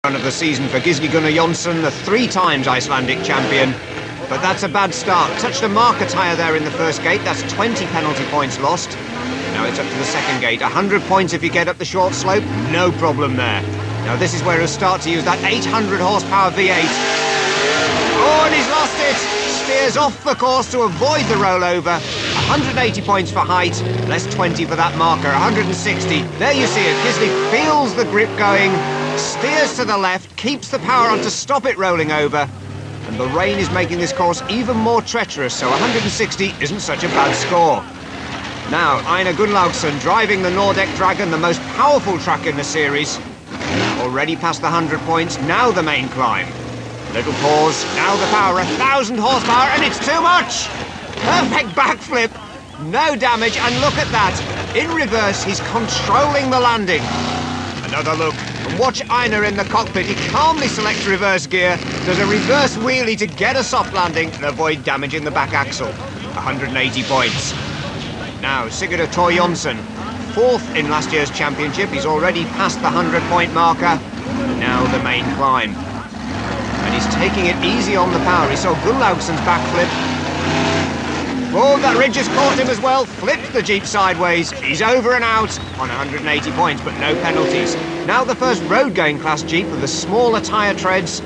run of the season for Gisli Gunnar Jonsson, the 3 times Icelandic champion. But that's a bad start. Touched a marker tyre there in the first gate. That's 20 penalty points lost. Now it's up to the second gate. 100 points if you get up the short slope. No problem there. Now this is where he'll start to use that 800 horsepower V8. Oh, and he's lost it. Steers off the course to avoid the rollover. 180 points for height, less 20 for that marker, 160. There you see it. Gisli feels the grip going, steers to the left, keeps the power on to stop it rolling over. And the rain is making this course even more treacherous, so 160 isn't such a bad score. Now, Einar Gunnlaugsson driving the Nordic Dragon, the most powerful truck in the series. Already past the 100 points, now the main climb. Little pause, now the power, 1,000 horsepower, and it's too much! Perfect backflip, no damage, and look at that. In reverse, he's controlling the landing. Another look, and watch Einar in the cockpit. He calmly selects reverse gear, does a reverse wheelie to get a soft landing and avoid damaging the back axle. 180 points. Now, Sigurður Thor Jonsson, 4th in last year's championship. He's already past the 100-point marker. Now the main climb. And he's taking it easy on the power. He saw Gunnlaugsson's backflip. Oh, that ridge has caught him as well. Flipped the Jeep sideways. He's over and out on 180 points, but no penalties. Now the first road-going class Jeep with the smaller tyre treads.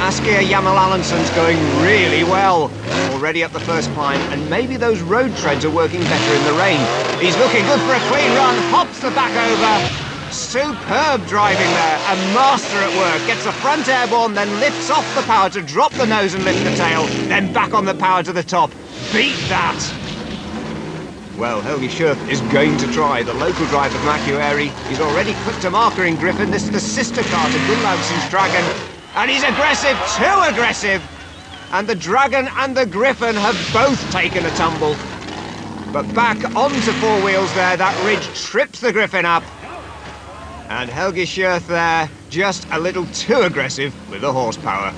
Asgeir Jamal Allansson's going really well. Already up the first climb, and maybe those road treads are working better in the rain. He's looking good for a clean run. Hops the back over. Superb driving there, a master at work. Gets the front airborne, then lifts off the power to drop the nose and lift the tail, then back on the power to the top. Beat that! Well, Helgi Schurth is going to try. The local driver from Akureyri. He's already clipped a marker in Griffin. This is the sister car to Gunnlaugsson's Dragon. And he's aggressive, too aggressive! And the Dragon and the Griffin have both taken a tumble. But back onto 4 wheels there, that ridge trips the Griffin up. And Helgi Schurth there, just a little too aggressive with the horsepower.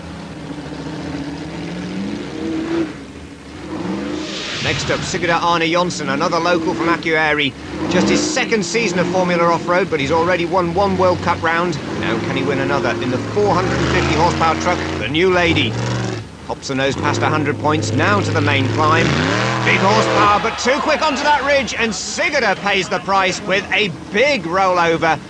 Next up, Sigurður Arne Jonsson, another local from Akureyri. Just his 2nd season of Formula Off-Road, but he's already won 1 World Cup round. Now can he win another in the 450 horsepower truck, the New Lady? Hops the nose past 100 points, now to the main climb. Big horsepower, but too quick onto that ridge, and Sigurður pays the price with a big rollover.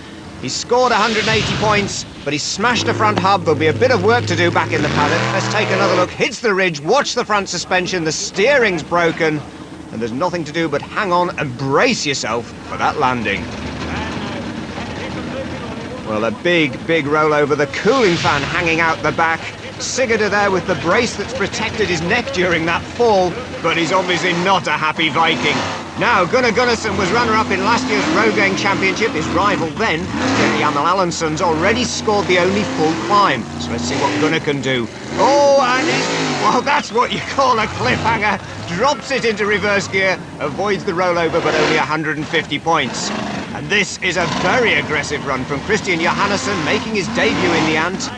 He's scored 180 points, but he's smashed the front hub. There'll be a bit of work to do back in the paddock. Let's take another look. Hits the ridge, watch the front suspension, the steering's broken, and there's nothing to do but hang on and brace yourself for that landing. Well, a big rollover, the cooling fan hanging out the back. Sigurður there with the brace that's protected his neck during that fall, but he's obviously not a happy Viking. Now, Gunnar Gunnarsson was runner-up in last year's road-going championship. His rival then, Jamal Allansson's already scored the only full climb. So let's see what Gunnar can do. Oh, and well, that's what you call a cliffhanger. Drops it into reverse gear, avoids the rollover, but only 150 points. And this is a very aggressive run from Christian Johannesson, making his debut in the Ant.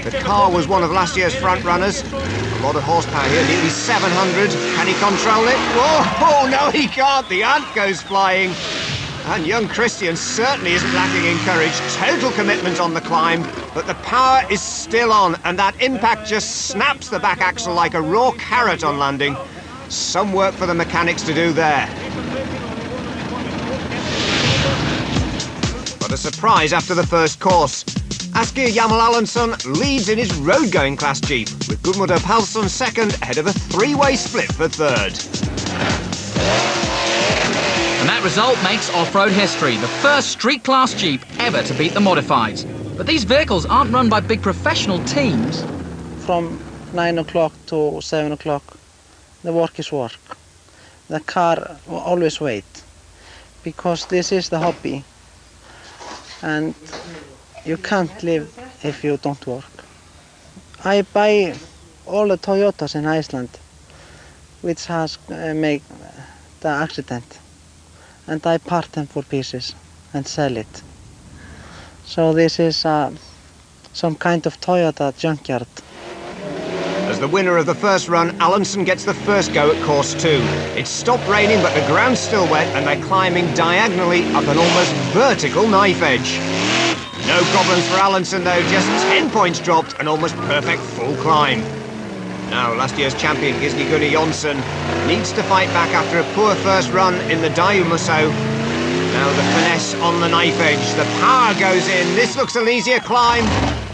The car was one of last year's front runners. A lot of horsepower here, nearly 700. Can he control it? Oh, no, he can't. The Ant goes flying. And young Christian certainly isn't lacking in courage. Total commitment on the climb, but the power is still on, and that impact just snaps the back axle like a raw carrot on landing. Some work for the mechanics to do there. But a surprise after the first course. Asgeir Jamal Allansson leads in his road-going class Jeep, with Gudmundur Pálsson second, ahead of a 3-way split for third. And that result makes off-road history, the first street-class Jeep ever to beat the modifieds. But these vehicles aren't run by big professional teams. From 9 o'clock to 7 o'clock, the work is work. The car will always wait, because this is the hobby. And you can't live if you don't work. I buy all the Toyotas in Iceland, which has made the accident, and I part them for pieces and sell it. So this is some kind of Toyota junkyard. As the winner of the first run, Allanson gets the first go at course 2. It's stopped raining, but the ground's still wet, and they're climbing diagonally up an almost vertical knife edge. No problems for Alanson though, just 10 points dropped and almost perfect full climb. Now, last year's champion Gisli Gunnar Jonsson needs to fight back after a poor first run in the Dayumusso. Now the finesse on the knife edge, the power goes in, this looks an easier climb,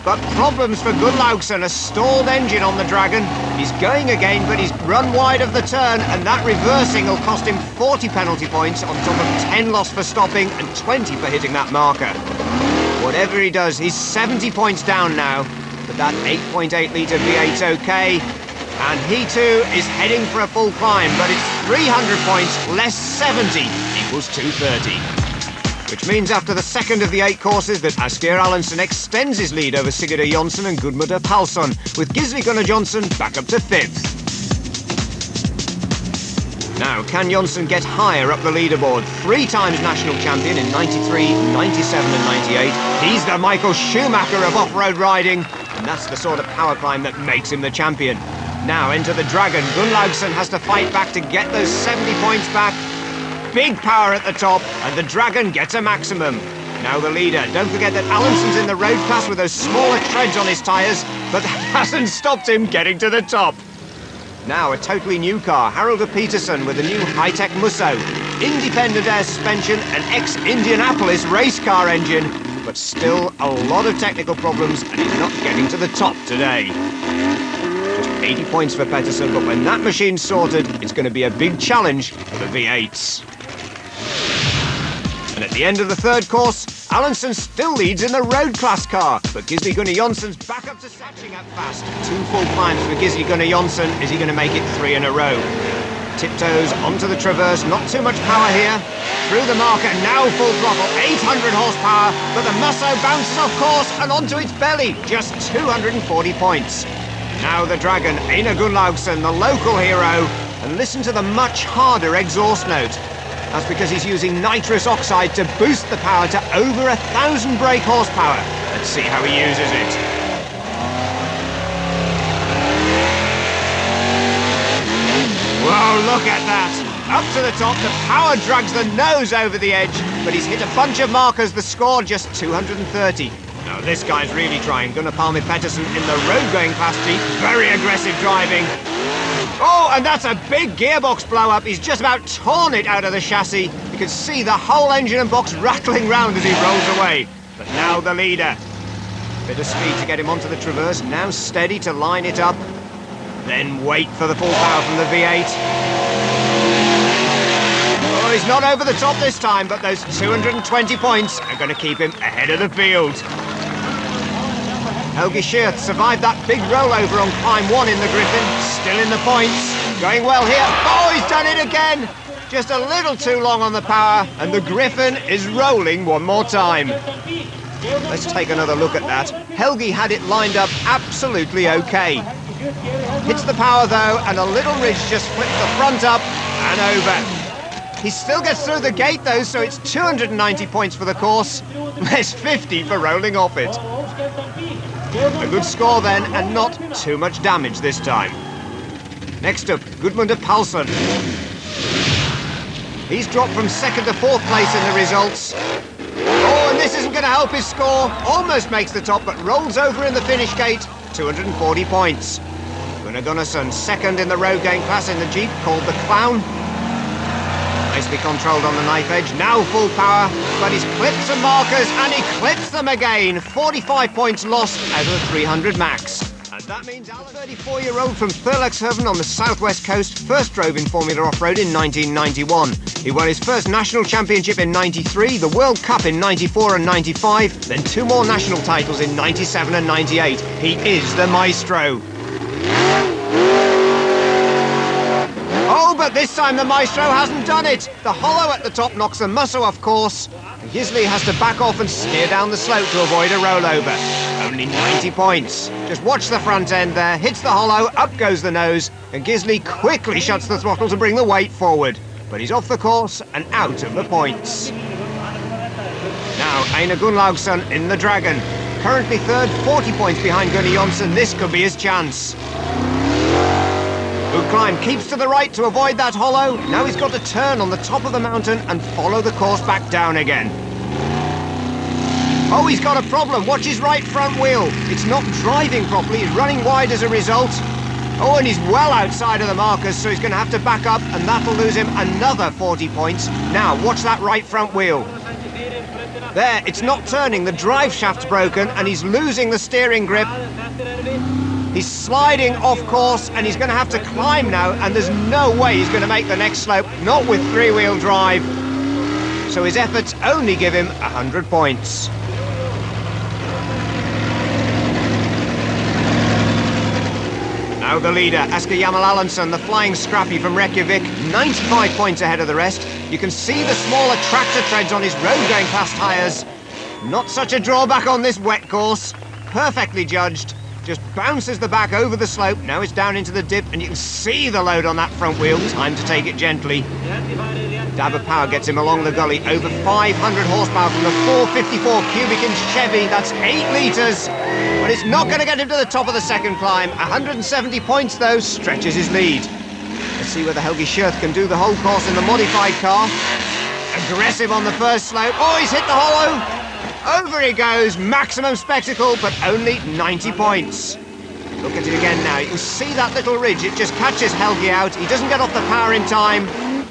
but problems for Gunnlaugsson, a stalled engine on the Dragon. He's going again, but he's run wide of the turn, and that reversing will cost him 40 penalty points on top of 10 lost for stopping and 20 for hitting that marker. Whatever he does, he's 70 points down now, but that 8.8 litre V8's okay. And he too is heading for a full climb, but it's 300 points less 70 equals 230. Which means after the second of the 8 courses that Asgeir Alanson extends his lead over Sigurður Jonsson and Gudmundur Pálsson, with Gisli Gunnar Jonsson back up to 5th. Now, can Jonsson get higher up the leaderboard? 3 times national champion in 93, 97 and 98. He's the Michael Schumacher of off-road riding, and that's the sort of power climb that makes him the champion. Now, into the Dragon, Gunnlaugsson has to fight back to get those 70 points back. Big power at the top, and the Dragon gets a maximum. Now the leader. Don't forget that Alansson's in the road class with those smaller treads on his tyres, but that hasn't stopped him getting to the top. Now a totally new car, Haraldur Peterson with a new high-tech Musso. Independent air suspension, an ex-Indianapolis race car engine, but still a lot of technical problems, and he's not getting to the top today. 80 points for Peterson, but when that machine's sorted, it's going to be a big challenge for the V8s. And at the end of the 3rd course, Alanson still leads in the road class car, but Gisli Gunnar Jonsson's back up to catching up fast. 2 full climbs for Gisli Gunnar Jonsson. Is he going to make it 3 in a row? Tiptoes onto the traverse, not too much power here. Through the marker, now full throttle, 800 horsepower, but the Musso bounces off course and onto its belly, just 240 points. Now the Dragon, Einar Gunnlaugsson, the local hero, and listen to the much harder exhaust note. That's because he's using nitrous oxide to boost the power to over 1,000 brake horsepower. Let's see how he uses it. Whoa, look at that! Up to the top, the power drags the nose over the edge, but he's hit a bunch of markers, the score just 230. Now this guy's really trying. Gunnar Palmi Pettersson in the road-going class Jeep. Very aggressive driving. Oh, and that's a big gearbox blow-up. He's just about torn it out of the chassis. You can see the whole engine and box rattling round as he rolls away. But now the leader. Bit of speed to get him onto the traverse. Now steady to line it up. Then wait for the full power from the V8. Oh, he's not over the top this time, but those 220 points are going to keep him ahead of the field. Helgi Schierth survived that big rollover on climb 1 in the Griffin. Still in the points. Going well here. Oh, he's done it again! Just a little too long on the power, and the Griffin is rolling one more time. Let's take another look at that. Helgi had it lined up absolutely okay. Hits the power though, and a little ridge just flips the front up and over. He still gets through the gate though, so it's 290 points for the course, less 50 for rolling off it. A good score then, and not too much damage this time. Next up, Gudmundur Pálsson. He's dropped from 2nd to 4th place in the results. Oh, and this isn't going to help his score. Almost makes the top, but rolls over in the finish gate. 240 points. Gunnar Gunnarsson, 2nd in the road game class in the Jeep, called the Clown. Nicely controlled on the knife edge, now full power, but he's clipped some markers and he clips them again. 45 points lost out of the 300 max. And that means Alan, 34-year-old from Thorlakshavn on the southwest coast, first drove in Formula Off-Road in 1991. He won his first national championship in 93, the World Cup in 94 and 95, then 2 more national titles in 97 and 98. He is the maestro. Oh, but this time the maestro hasn't done it. The hollow at the top knocks the Musso off course. Gisli has to back off and steer down the slope to avoid a rollover. Only 90 points. Just watch the front end there. Hits the hollow, up goes the nose, and Gisli quickly shuts the throttle to bring the weight forward. But he's off the course and out of the points. Now, Einar Gunnlaugsson in the Dragon. Currently 3rd, 40 points behind Gunnar Jonsson. This could be his chance. Good climb, keeps to the right to avoid that hollow. Now he's got to turn on the top of the mountain and follow the course back down again. Oh, he's got a problem. Watch his right front wheel. It's not driving properly. He's running wide as a result. Oh, and he's well outside of the markers, so he's going to have to back up, and that'll lose him another 40 points. Now, watch that right front wheel. There, it's not turning. The drive shaft's broken, and he's losing the steering grip. He's sliding off course, and he's going to have to climb now, and there's no way he's going to make the next slope, not with three-wheel drive. So his efforts only give him 100 points. Now the leader, Asger Jamal Alonson, the flying scrappy from Reykjavik, 95 points ahead of the rest. You can see the smaller tractor treads on his road-going class tyres. Not such a drawback on this wet course. Perfectly judged. Just bounces the back over the slope. Now it's down into the dip, and you can see the load on that front wheel. Time to take it gently. Dab of power gets him along the gully. Over 500 horsepower from the 454 cubic inch Chevy. That's 8 litres. But it's not going to get him to the top of the second climb. 170 points, though, stretches his lead. Let's see whether Helgi Schurth can do the whole course in the modified car. Aggressive on the first slope. Oh, he's hit the hollow. Over he goes. Maximum spectacle, but only 90 points. Look at it again now. You can see that little ridge. It just catches Helgi out. He doesn't get off the power in time.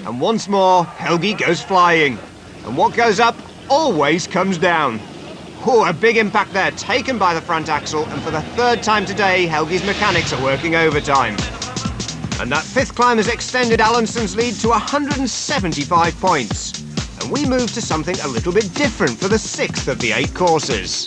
And once more, Helgi goes flying. And what goes up always comes down. Oh, a big impact there, taken by the front axle, and for the third time today, Helgi's mechanics are working overtime. And that fifth climb has extended Alonson's lead to 175 points. And we move to something a little bit different for the sixth of the 8 courses.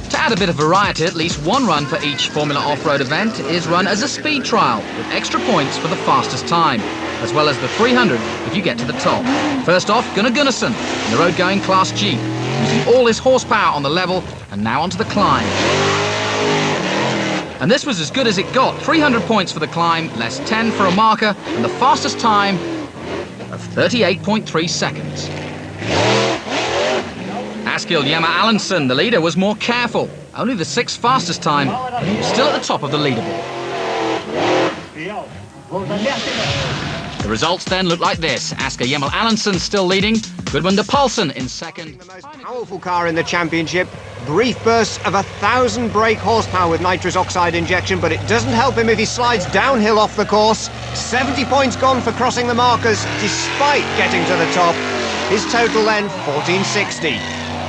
To add a bit of variety, at least one run for each Formula Off-Road event is run as a speed trial, with extra points for the fastest time, as well as the 300 if you get to the top. First off, Gunnar Gunnarsson in the road-going Class Jeep, using all his horsepower on the level, and now onto the climb. And this was as good as it got. 300 points for the climb, less 10 for a marker, and the fastest time of 38.3 seconds. Asger Jamal Alonson, the leader, was more careful. Only the 6th fastest time, but he was still at the top of the leaderboard. The results then look like this. Asger Jamal Alonson still leading, Gudmundur Paulsen in second. The most powerful car in the championship. Brief bursts of 1,000 brake horsepower with nitrous oxide injection, but it doesn't help him if he slides downhill off the course. 70 points gone for crossing the markers, despite getting to the top. His total then, 1460.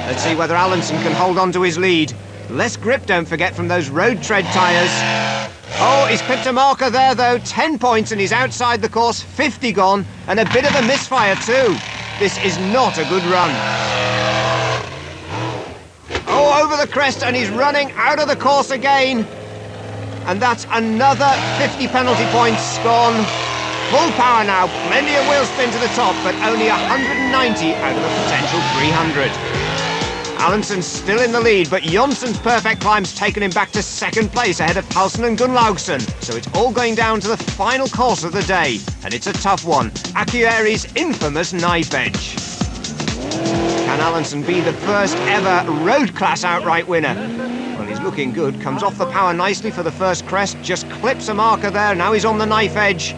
Let's see whether Alonson can hold on to his lead. Less grip, don't forget, from those road tread tyres. Oh, he's clipped a marker there, though. 10 points and he's outside the course, 50 gone, and a bit of a misfire, too. This is not a good run. Oh, over the crest, and he's running out of the course again. And that's another 50 penalty points gone. Full power now, plenty of wheel spin to the top, but only 190 out of a potential 300. Alonson's still in the lead, but Jonsson's perfect climb's taken him back to second place ahead of Paulsen and Gunnlaugsson. So it's all going down to the final course of the day, and it's a tough one. Achiuri's infamous knife edge. Can Alonson be the first ever road class outright winner? Well, he's looking good, comes off the power nicely for the first crest, just clips a marker there, now he's on the knife edge.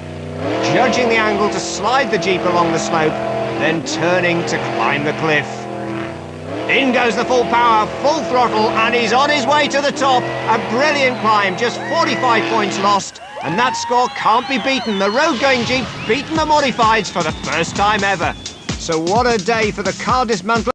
Judging the angle to slide the Jeep along the slope, then turning to climb the cliff. In goes the full power, full throttle, and he's on his way to the top. A brilliant climb, just 45 points lost, and that score can't be beaten. The road-going Jeep beaten the modifieds for the first time ever. So what a day for the car dismantling.